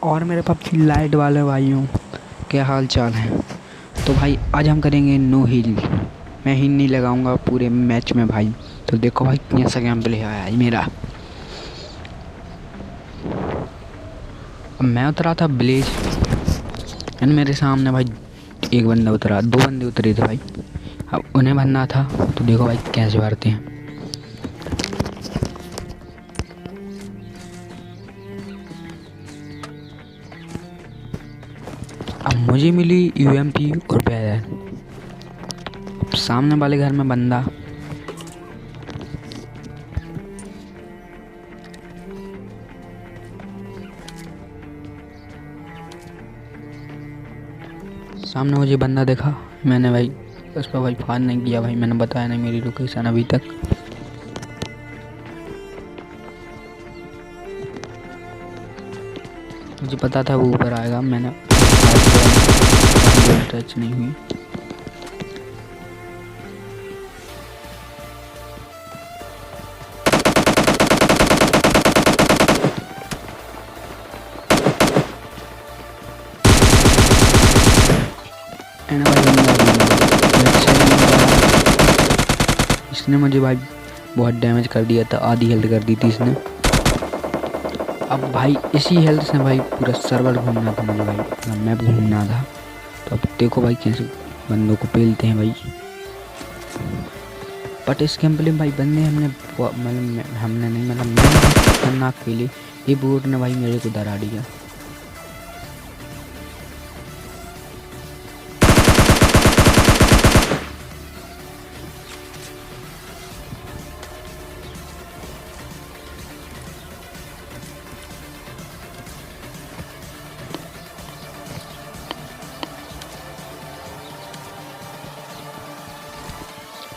और मेरे PUBG light वाले भाइयों, क्या हाल चाल है। तो भाई आज हम करेंगे नो हील। मैं हील नहीं लगाऊंगा पूरे मैच में भाई। तो देखो भाई कैसा गेम प्ले है आज मेरा। अब मैं उतरा था ब्लेज एंड मेरे सामने भाई एक बंदा उतरा, दो बंदे उतरे थे भाई। अब उन्हें भरना था, तो देखो भाई कैसे भरते हैं। अब मुझे मिली यूएमपी और बैरल। सामने वाले घर में बंदा, सामने मुझे बंदा देखा, मैंने भाई उस पर भाई फायर नहीं किया भाई। मैंने बताया नहीं मेरी लोकेशन अभी तक। मुझे पता था वो ऊपर आएगा, मैंने टच नहीं हुई। इसने मुझे भाई बहुत डैमेज कर दिया था, आधी हेल्थ कर दी थी इसने। अब भाई इसी हेल्थ से भाई पूरा सर्वर घूमना था मुझे भाई, पूरा मैप घूमना था। तो अब देखो भाई कैसे बंदों को पेलते हैं भाई। बट इस गेम प्ले में भाई बंदे हमने नहीं मैंने खतरनाक पेले। ये बोट ने भाई मेरे को डरा दिया।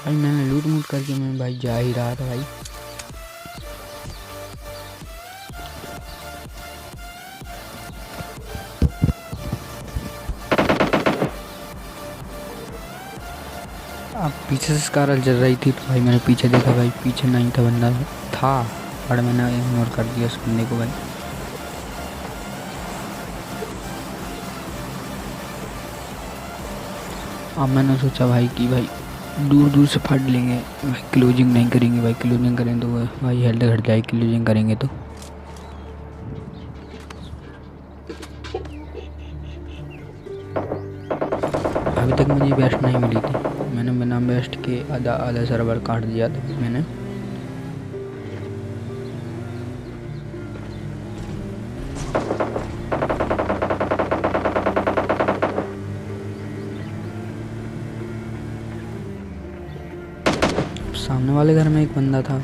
भाई मैंने लूट मूट करके मैं भाई जा ही रहा था भाई। अब पीछे से स्कारल जल रही थी, तो भाई मैंने पीछे देखा भाई, पीछे नहीं था, बंदा था बट मैंने इग्नोर कर दिया उस बंदे को भाई। अब मैंने सोचा भाई कि भाई दूर दूर से फट लेंगे भाई, क्लोजिंग नहीं करेंगे भाई। क्लोजिंग करें तो भाई हेल्थ घट जाएगी, क्लोजिंग करेंगे तो। अभी तक मुझे बेस्ट नहीं मिली थी, मैंने बिना बेस्ट के आधा सर्वर काट दिया था मैंने। सामने वाले घर में एक बंदा था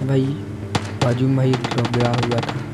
भाई, बाजू में भाई ड्रॉप गिरा हुआ था।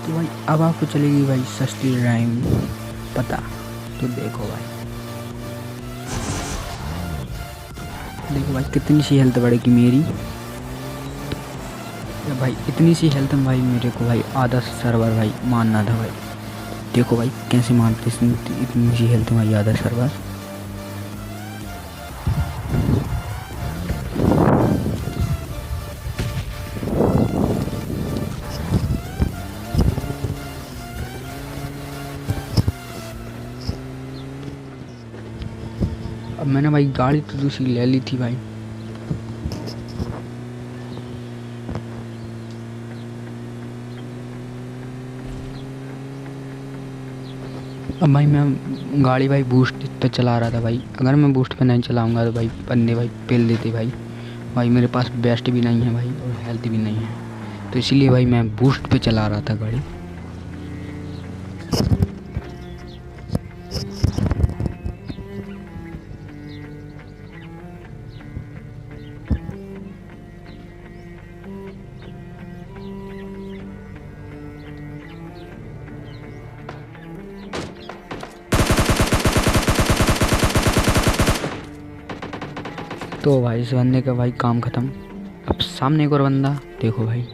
तो भाई अब आपको चलेगी भाई सस्ती राइम पता। तो देखो भाई कितनी सी हेल्थ बढ़ेगी मेरी। भाई इतनी सी हेल्थ में भाई मेरे को भाई आधा सर्वर भाई मारना था भाई। देखो भाई कैसे मारते इतनी सी हेल्थ में भाई आधा सर्वर। अब मैंने भाई गाड़ी तो दूसरी ले ली थी भाई। अब भाई मैं गाड़ी भाई बूस्ट पे चला रहा था भाई। अगर मैं बूस्ट पे नहीं चलाऊंगा तो भाई बंदे भाई पेल देते भाई। भाई मेरे पास बेस्ट भी नहीं है भाई और हेल्थ भी नहीं है। तो इसीलिए भाई मैं बूस्ट पे चला रहा था गाड़ी। तो भाई इस बंदे का भाई काम ख़त्म। अब सामने एक और बंदा देखो भाई,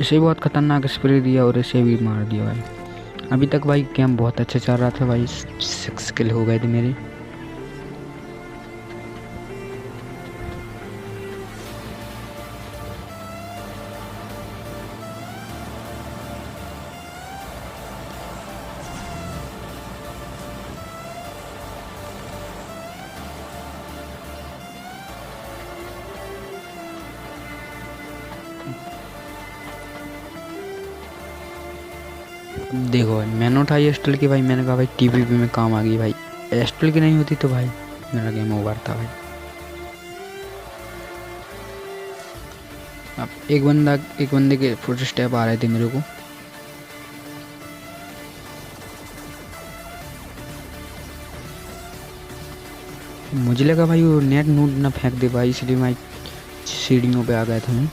इसे बहुत ख़तरनाक स्प्रे दिया और इसे भी मार दिया भाई। अभी तक भाई गेम बहुत अच्छा चल रहा था भाई, 6 किल हो गए थे मेरे। देखो भाई मैंने उठाई एस्टल की भाई, मैंने कहा भाई टीपीपी में काम आ गई भाई। एस्टल की नहीं होती तो भाई मेरा गेम ओवर था भाई। अब एक बंदे के फुट स्टेप आ रहे थे मेरे को। मुझे लगा भाई वो नेट नूट ना फेंक दे भाई, इसलिए मैं सीढ़ियों पे आ गया था मैं।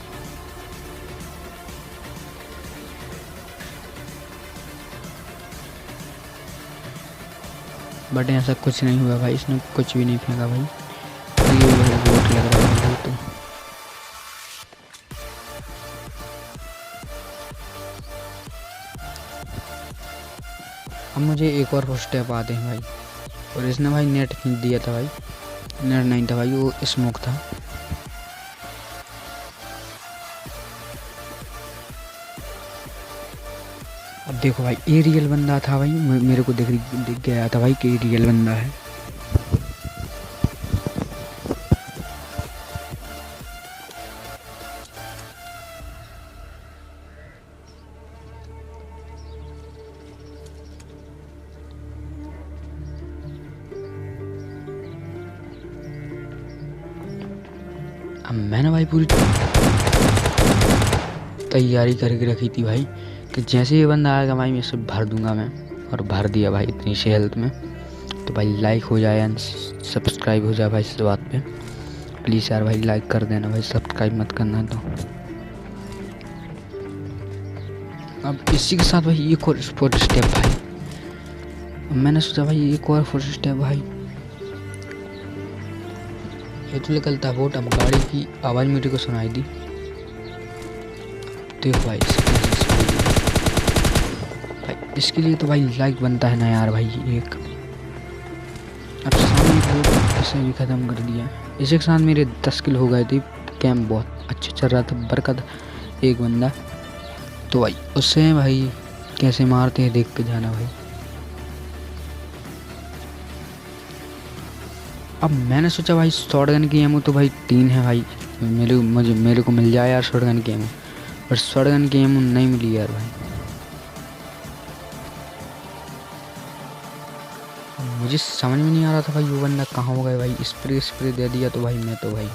बट ऐसा कुछ नहीं हुआ भाई, इसने कुछ भी नहीं फेंका भाई। ये भाई वोट लग रहा है भाई। तो अब मुझे एक और स्टेप आते हैं भाई, और इसने भाई नेट खींच दिया था भाई। नेट नहीं था भाई, वो स्मोक था। अब देखो भाई ये रियल बंदा था भाई, मेरे को दिख गया था भाई कि ये रियल बंदा है। अब मैंने भाई पूरी तैयारी करके रखी थी भाई कि जैसे ये बंदा आएगा भाई मैं इसे भर दूंगा मैं, और भर दिया भाई इतनी सी हेल्थ में। तो भाई लाइक हो जाए एंड सब्सक्राइब हो जाए भाई इस बात पे, प्लीज़ यार भाई लाइक कर देना भाई, सब्सक्राइब मत करना। तो अब इसी के साथ भाई एक और फोर्थ स्टेप भाई। अब मैंने सोचा भाई एक और फोर्थ स्टेप भाई, ये तो निकलता है वोट। अब गाड़ी की आवाज़ मेरे को सुनाई दी। देखो भाई इसके लिए तो भाई लाइक बनता है ना यार भाई एक। अब सामने वोट इसे भी ख़त्म कर दिया। इसी के साथ मेरे 10 किल हो गए थे। गेम बहुत अच्छा चल रहा था, बरकत एक बंदा। तो भाई उससे भाई कैसे मारते हैं देख के जाना भाई। अब मैंने सोचा भाई शॉटगन की एमो तो भाई 3 है भाई, मेरे को मिल जाए यार शॉटगन की एमो, पर शॉटगन की एमो नहीं मिली यार भाई। मुझे समझ में नहीं आ रहा था भाई वो बंदा कहाँ हो गया भाई। स्प्रे दे दिया तो भाई मैं तो भाई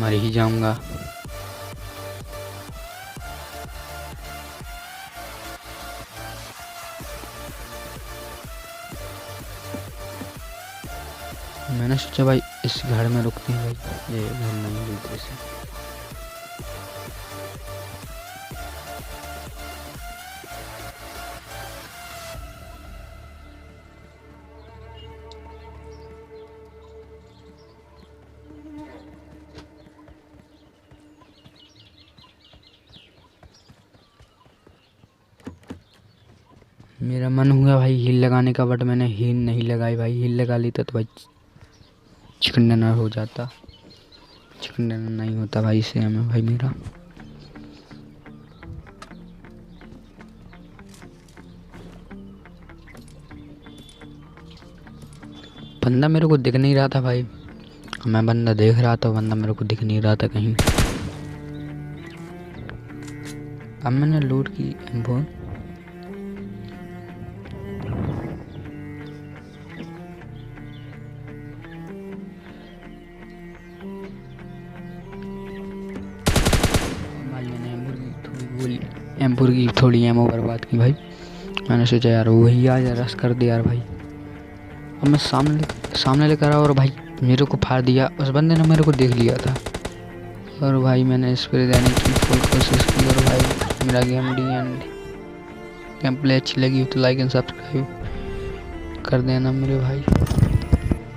मर ही जाऊंगा। मैंने सोचा भाई इस घर में रुकते हैं भाई, ये घर नहीं मिलते से। मेरा मन हुआ भाई हील लगाने का, बट मैंने हील नहीं लगाई भाई। हील लगा ली तो भाई चिकन डिनर हो जाता। चिकन डिनर नहीं होता भाई इसे हमें भाई मेरा। बंदा मेरे को दिख नहीं रहा था भाई, मैं बंदा देख रहा था, बंदा मेरे को दिख नहीं रहा था कहीं। अब मैंने लूट की एम्बो। गोली M4 की थोड़ी एमो बर्बाद की भाई। मैंने सोचा यार वही आ जा, रस कर दे यार भाई। अब मैं सामने लेकर आया और भाई मेरे को फाड़ दिया। उस बंदे ने मेरे को देख लिया था और भाई मैंने स्प्रे देने की फुल कोशिश की। और भाई मेरा गेम प्ले अच्छी लगी हो तो लाइक एंड सब्सक्राइब कर देना मेरे भाई।